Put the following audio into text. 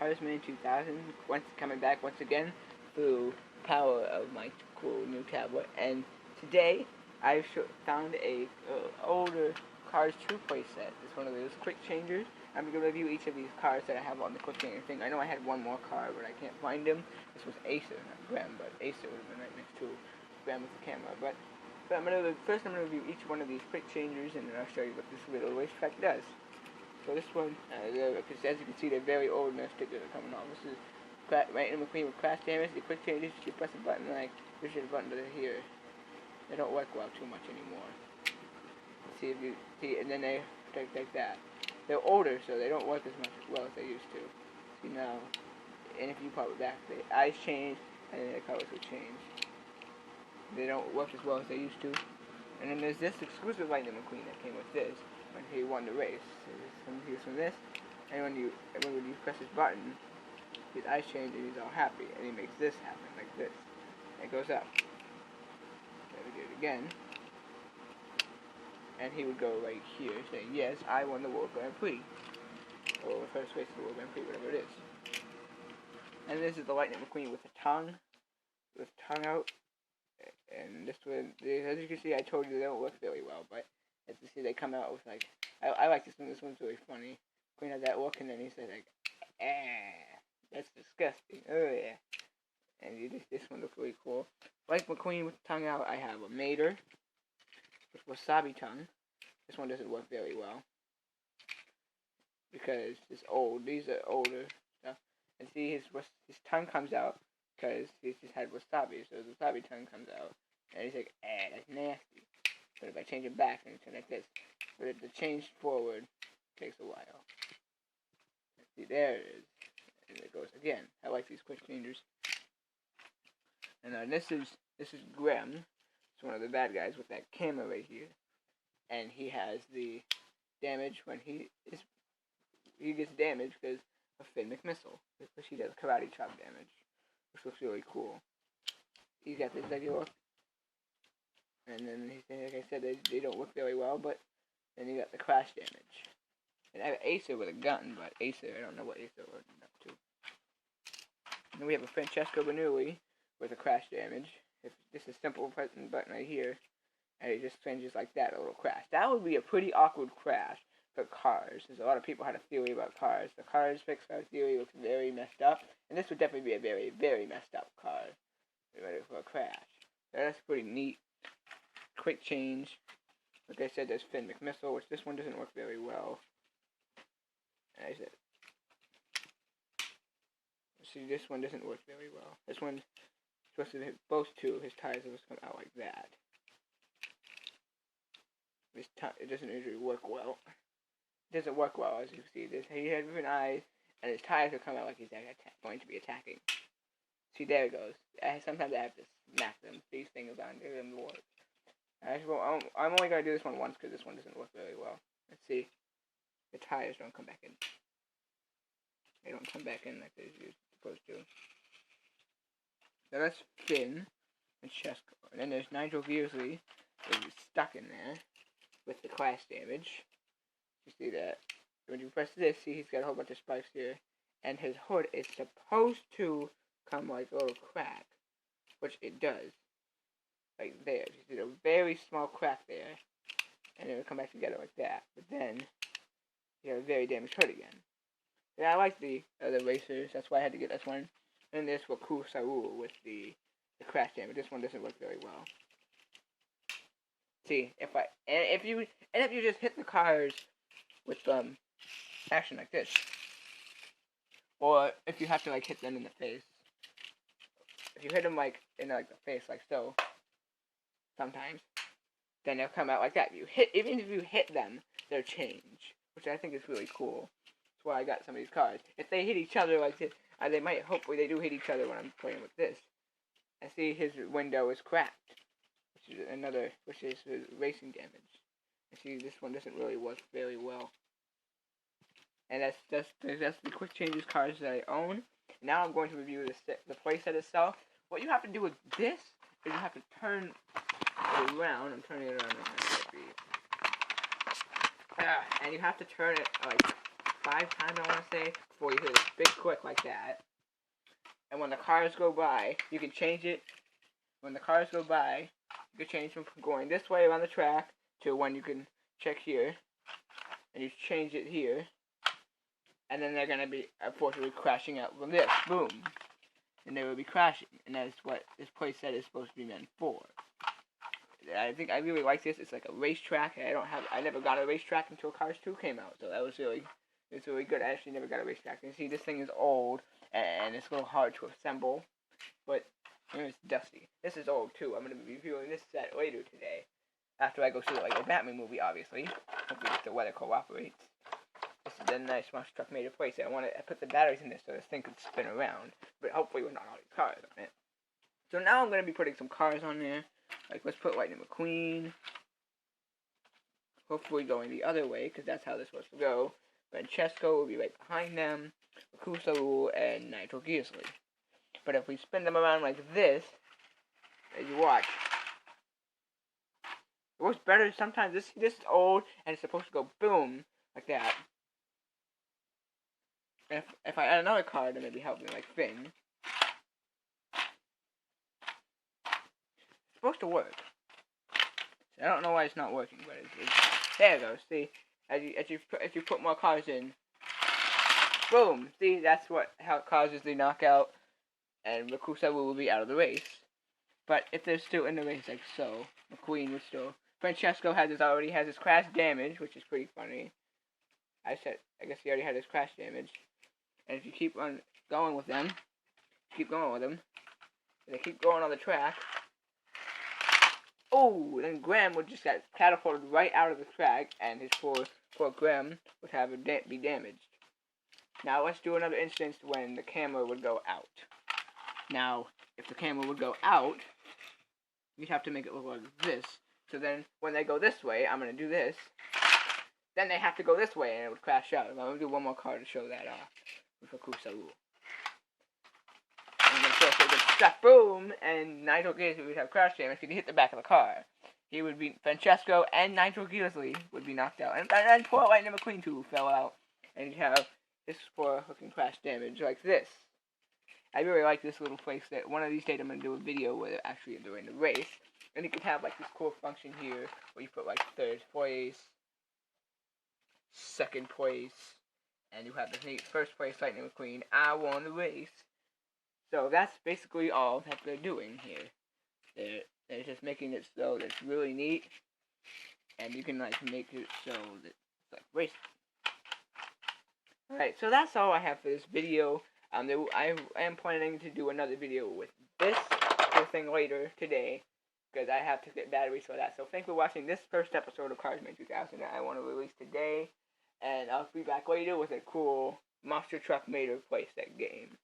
Carsman 2000, coming back once again through power of my cool new tablet. And today I found a older Cars 2 playset. It's one of those quick changers. I'm going to review each of these cars that I have on the quick changer thing. I know I had one more car, but I can't find him. This was Acer, not Graham, but Acer would have been right next to Graham with the camera. But I'm going to review each one of these quick changers, and then I'll show you what this little racetrack does. So this one, as you can see, they're very old, and their stickers are coming off. This is right in between with crash damage. The quick changes, you press a button like this is a button to here. They don't work well too much anymore. See if you see, and then they like that. They're older, so they don't work as well as they used to. See now, and if you pop it back, the eyes change, and then the colors will change. They don't work as well as they used to. And then there's this exclusive Lightning McQueen that came with this when he won the race. So he's from this, and when you press this button, his eyes change and he's all happy, and he makes this happen like this. And it goes up. Then we do it again. And he would go right here saying, yes, I won the World Grand Prix. Or the first race of the World Grand Prix, whatever it is. And this is the Lightning McQueen with the tongue out. And this one, as you can see, I told you they don't work very well, but as you see, they come out with like, I like this one. This one's really funny. Queen has that look, and then he says like, that's disgusting. Oh yeah. And this one looks really cool. Like McQueen with the tongue out, I have a Mater with wasabi tongue. This one doesn't work very well because it's old. These are older stuff. And see, his tongue comes out because he's just had wasabi, so the wasabi tongue comes out, and he's like, that's nasty. But if I change it back, then it's like this. But if the change forward takes a while. See, there it is. And it goes again. I like these quick changers. And this is Graham. It's one of the bad guys with that camera right here. And he has the damage when he gets damaged because of Finn McMissile. Because he does karate chop damage. Which looks really cool. He's got this regular. And then, like I said, they don't work very well, but then you got the crash damage. And I have Acer with a gun, but Acer, I don't know what Acer would up to. And then we have a Francesco Bernoulli with a crash damage. If this is a simple button right here, and it just changes like that, a little crash. That would be a pretty awkward crash for cars. There's a lot of people had a theory about cars. The Cars fixed car theory looks very messed up, and this would definitely be a very, very messed up car. Ready for a crash. So that's pretty neat. Quick change. Like I said, there's Finn McMissile, which this one doesn't work very well. And I said, see, this one doesn't work very well. This one's supposed to hit both two. His tires are supposed to come out like that. It doesn't usually work well. It doesn't work well, as you see. He has different eyes, and his tires will come out like he's going to be attacking. See, there it goes. Sometimes I have to smack these things on to get them to work. I'm only going to do this one once because this one doesn't work very well. Let's see. The tires don't come back in. They don't come back in like they're supposed to. So that's Finn and Chesko. And then there's Nigel Gearsley, who's stuck in there with the crash damage. You see that? When you press this, see he's got a whole bunch of spikes here. And his hood is supposed to come like a little crack, which it does. Like there. You see a very small crack there. And it will come back together like that. But then, you have a very damaged hood again. And I like the other racers. That's why I had to get this one. And this Waku Saru with the crash damage. This one doesn't work very well. See, if you just hit the cars with action like this, or if you have to like hit them in the face, if you hit them like in like the face like so, sometimes, then they'll come out like that. Even if you hit them, they'll change, which I think is really cool. That's why I got some of these cars. If they hit each other like this, they might, hopefully they do hit each other when I'm playing with this. And see, his window is cracked, which is his racing damage. And see, this one doesn't really work very well. And that's the quick changes cars that I own. Now I'm going to review the playset itself. What you have to do with this is you have to turn it around. I'm turning it around. And you have to turn it like 5 times, I want to say, before you hear this big click like that. And when the cars go by, you can change it. When the cars go by, you can change them from going this way around the track to when you can check here. And you change it here. And then they're going to be, unfortunately, crashing out with this. Boom. And they will be crashing. And that is what this playset is supposed to be meant for. I think I really like this. It's like a racetrack. I never got a racetrack until Cars 2 came out. So that was really good. I actually never got a racetrack. You see, this thing is old. And it's a little hard to assemble. But, you know, it's dusty. This is old, too. I'm going to be reviewing this set later today. After I go see like a Batman movie, obviously. Hopefully the weather cooperates. This is a nice monster truck made of playset. I put the batteries in this so this thing could spin around. But hopefully with not all these cars on it. So now I'm going to be putting some cars on there. Like, let's put Lightning McQueen. Hopefully going the other way, because that's how this was to go. Francesco will be right behind them. Kusaru and Nigel Geasley. But if we spin them around like this, as you watch, it works better sometimes. This is old, and it's supposed to go boom, like that. And if I add another card, then maybe help me, like Finn. It's supposed to work. I don't know why it's not working, but it's there it goes. See, as you put more cards in, boom. See, that's how it causes the knockout, and Rakusa will be out of the race. But if they're still in the race, like so, McQueen would still. Francesco already has his crash damage, which is pretty funny. I guess he already had his crash damage. And if you keep on going with them, they keep going on the track. Oh, then Graham would just get catapulted right out of the track, and his poor Graham would be damaged. Now let's do another instance when the camera would go out. Now, if the camera would go out, you'd have to make it look like this. So then, when they go this way, I'm going to do this. Then they have to go this way, and it would crash out. I'm going to do one more card to show that off. With Akusa Rule. I'm going to show a good stuff. Boom! And Nigel Geasley would have crash damage if he hit the back of the car. He would be Francesco and Nigel Geasley would be knocked out. And poor Lightning McQueen too fell out. And you'd have this poor hooking crash damage like this. I really like this little playset. One of these days I'm going to do a video where they're actually doing the race. And you can have like this cool function here where you put like third place, second place, and you have the first place Lightning McQueen. I won the race. So that's basically all that they're doing here. They're just making it so that it's really neat, and you can like make it so that it's like racing. Alright, so that's all I have for this video. I am planning to do another video with this thing later today, because I have to get batteries for that. So thanks for watching this first episode of Carsman 2000 that I want to release today. And I'll be back later with a cool monster truck made of playset game.